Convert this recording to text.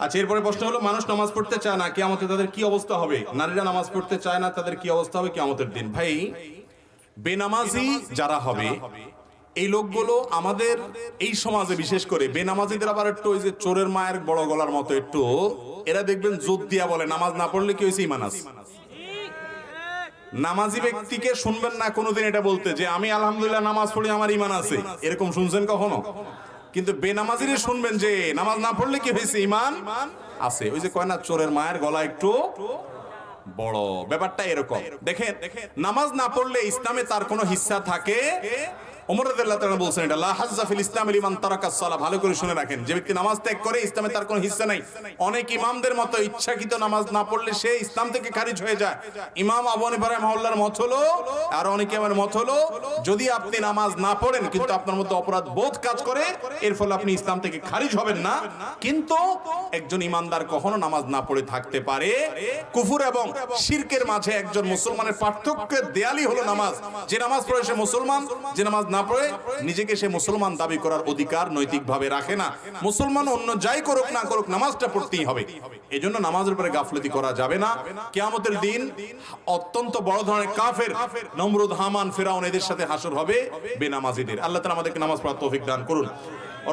আচ্ছা, এরপরে প্রশ্ন হলো, মানুষ নামাজ পড়তে চায় না, কিয়ামতে তাদের কি অবস্থা হবে? নারীরা নামাজ পড়তে চায় না, তাদের কি অবস্থা হবে কিয়ামতের দিন? ভাই, বেনামাজি যারা হবে এই লোকগুলো আমাদের এই সমাজে, বিশেষ করে বেনামাজিদের আবার একটু ওই যে চোরের মায়ের বড় গলার মতো একটু, এরা দেখবেন জোর দিয়া বলে নামাজ না পড়লে কি হয়েছে, ঈমান আছে। নামাজি ব্যক্তিকে শুনবেন না কোনোদিন এটা বলতে যে আমি আলহামদুলিল্লাহ নামাজ পড়ি, আমার ঈমান আছে, এরকম শুনছেন কখনো? কিন্তু বেনামাজিরে শুনবেন যে নামাজ না পড়লে কি হয়েছে, ঈমান আছে। ওই যে কয় না, চোরের মায়ের গলা একটু বড়, ব্যাপারটা এরকম। দেখেন, নামাজ না পড়লে ইসলামে তার কোনো হিস্সা থাকে? ওমর রাদিয়াল্লাহু তাআলা বলছেন এটা, লা হাজ্জা ফিল ইসলামি লিমান তারাকাস সালাহ। ভালো করে শুনে রাখেন, যে ব্যক্তি নামাজ ত্যাগ করে ইসলামে তার কোনো হিস্সা নাই। অনেক ইমামদের মতো ইচ্ছাকৃত নামাজ না পড়লে সে ইসলাম থেকে খারিজ হয়ে যায়। ইমাম আবু হানিফা রাহিমাহুল্লাহর মত হলো, আর অনেকে আমার মত হলো, যদি আপনি নামাজ না পড়েন কিন্তু আপনার মধ্যে অপরাধ বোধ কাজ করে, এর ফলে আপনি ইসলাম থেকে খারিজ হবেন না। কিন্তু একজন ইমানদার কখনো নামাজ না পড়ে থাকতে পারে। কুফর এবং শিরকের মাঝে একজন মুসলমানের পার্থক্যের দেয়ালই হলো নামাজ। যে নামাজ পড়ে সে মুসলমান, যে নামাজ না পড়ে নিজেকে সে মুসলমান দাবি করার অধিকার নৈতিকভাবে রাখে না। মুসলমান অন্য যাই করুক না করুক, নামাজটা পড়তেই হবে। এই জন্য নামাজের উপরে গাফলতি করা যাবে না। কিয়ামতের দিন অত্যন্ত বড় ধরনের কাফের, নমরুদ, হামান, ফিরাউন, এদের সাথে হাসর হবে বেনামাজিদের। আল্লাহ তাআলা আমাদেরকে নামাজ পড়ার তৌফিক দান করুন।